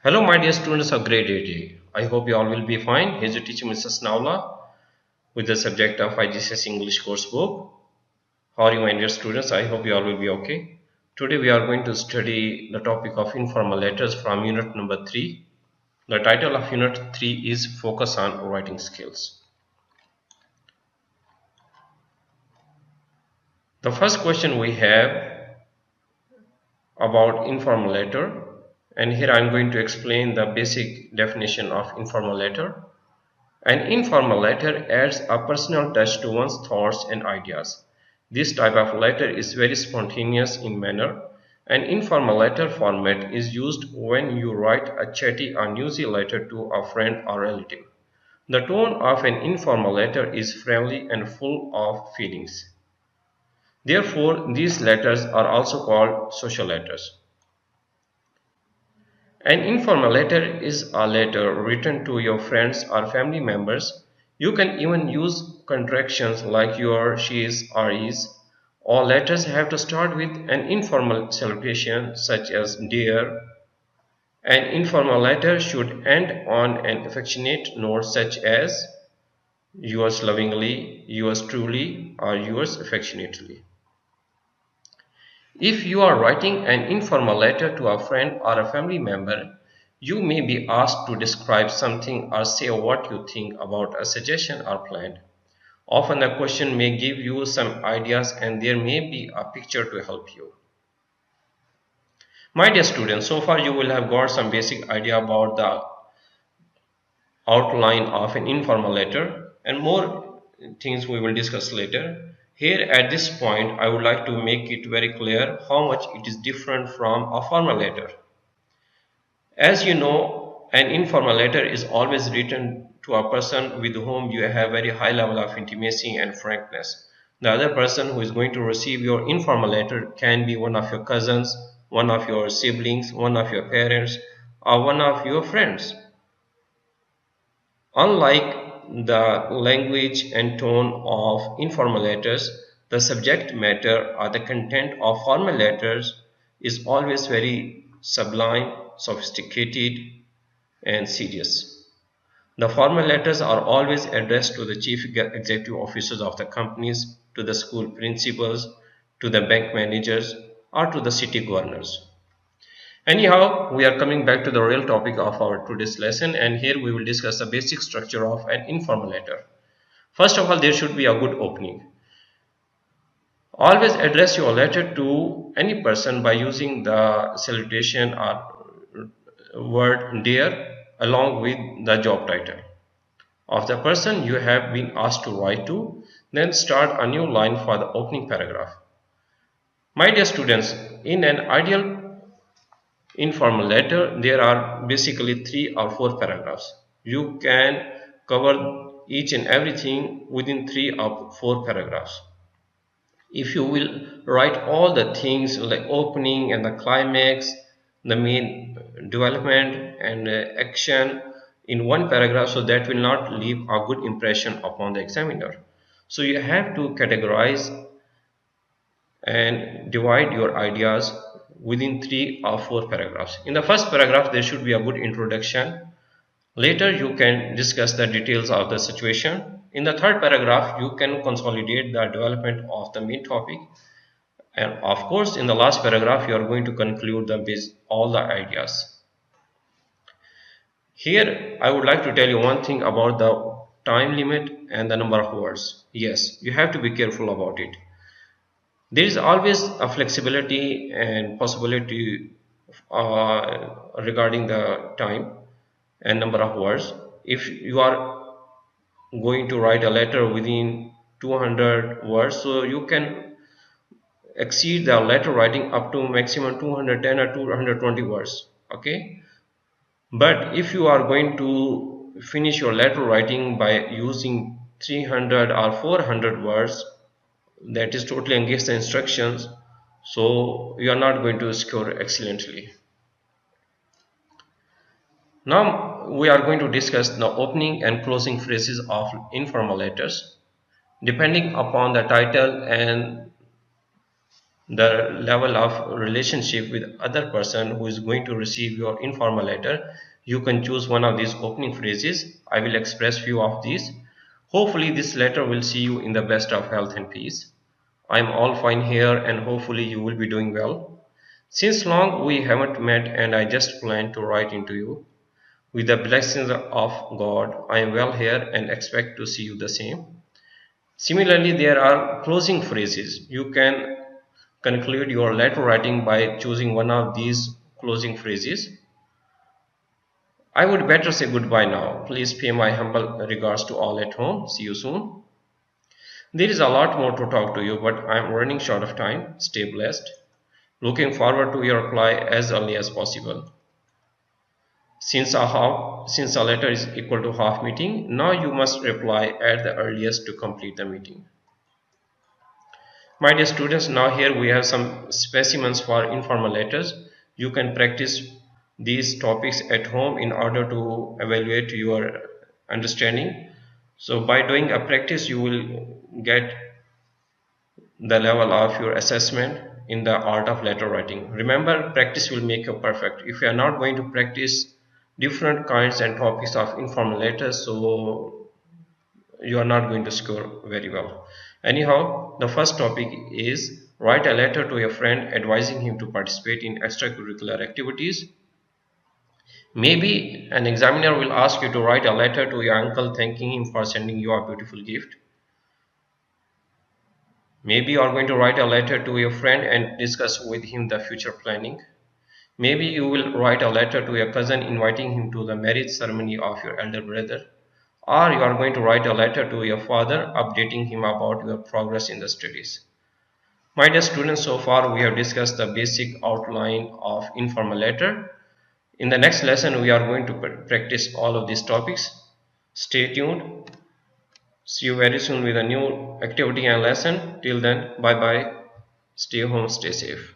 Hello my dear students of grade 8A. I hope you all will be fine. Here's your teacher Mrs. Naula with the subject of IGCSE English Coursebook. How are you my dear students? I hope you all will be okay. Today we are going to study the topic of informal letters from unit number 3. The title of unit 3 is Focus on Writing Skills. The first question we have about informal letter, and here I am going to explain the basic definition of informal letter. An informal letter adds a personal touch to one's thoughts and ideas. This type of letter is very spontaneous in manner. An informal letter format is used when you write a chatty or newsy letter to a friend or relative. The tone of an informal letter is friendly and full of feelings. Therefore, these letters are also called social letters. An informal letter is a letter written to your friends or family members. You can even use contractions like your, she's, or is. All letters have to start with an informal salutation such as dear. An informal letter should end on an affectionate note such as yours lovingly, yours truly, or yours affectionately. If you are writing an informal letter to a friend or a family member, you may be asked to describe something or say what you think about a suggestion or plan. Often the question may give you some ideas and there may be a picture to help you. My dear students, so far you will have got some basic idea about the outline of an informal letter, and more things we will discuss later. Here at this point I would like to make it very clear how much it is different from a formal letter. As you know, an informal letter is always written to a person with whom you have very high level of intimacy and frankness. The other person who is going to receive your informal letter can be one of your cousins, one of your siblings, one of your parents, or one of your friends. Unlike the language and tone of informal letters, the subject matter or the content of formal letters is always very sublime, sophisticated, and serious. The formal letters are always addressed to the chief executive officers of the companies, to the school principals, to the bank managers, or to the city governors. Anyhow, we are coming back to the real topic of our today's lesson, and here we will discuss the basic structure of an informal letter. First of all, there should be a good opening. Always address your letter to any person by using the salutation or word dear along with the job title of the person you have been asked to write to. Then start a new line for the opening paragraph. My dear students, in an ideal informal letter, there are basically 3 or 4 paragraphs. You can cover each and everything within 3 or 4 paragraphs. If you will write all the things like opening and the climax, the main development and action in one paragraph, so that will not leave a good impression upon the examiner. So you have to categorize and divide your ideas within 3 or 4 paragraphs. In the first paragraph, there should be a good introduction. Later, you can discuss the details of the situation. In the third paragraph, you can consolidate the development of the main topic. And of course, in the last paragraph, you are going to conclude all the ideas. Here, I would like to tell you one thing about the time limit and the number of words. Yes, you have to be careful about it. There is always a flexibility and possibility regarding the time and number of words. If you are going to write a letter within 200 words, so you can exceed the letter writing up to maximum 210 or 220 words. Okay, but if you are going to finish your letter writing by using 300 or 400 words, that is totally against the instructions, so you are not going to score excellently. Now we are going to discuss the opening and closing phrases of informal letters. Depending upon the title and the level of relationship with other person who is going to receive your informal letter, you can choose one of these opening phrases. I will express few of these. Hopefully this letter will see you in the best of health and peace. I am all fine here and hopefully you will be doing well. Since long we haven't met and I just planned to write into you. With the blessings of God, I am well here and expect to see you the same. Similarly, there are closing phrases. You can conclude your letter writing by choosing one of these closing phrases. I would better say goodbye now. Please pay my humble regards to all at home. See you soon. There is a lot more to talk to you, but I am running short of time. Stay blessed. Looking forward to your reply as early as possible. Since a letter is equal to half meeting, now you must reply at the earliest to complete the meeting. My dear students, now here we have some specimens for informal letters. You can practice these topics at home in order to evaluate your understanding. So by doing a practice, you will get the level of your assessment in the art of letter writing. Remember, practice will make you perfect. If you are not going to practice different kinds and topics of informal letters, so you are not going to score very well. Anyhow, the first topic is write a letter to a friend advising him to participate in extracurricular activities. Maybe an examiner will ask you to write a letter to your uncle thanking him for sending you a beautiful gift. Maybe you are going to write a letter to your friend and discuss with him the future planning. Maybe you will write a letter to your cousin inviting him to the marriage ceremony of your elder brother. Or you are going to write a letter to your father updating him about your progress in the studies. My dear students, so far we have discussed the basic outline of informal letter. In the next lesson, we are going to practice all of these topics. Stay tuned. See you very soon with a new activity and lesson. Till then, bye bye. Stay home, stay safe.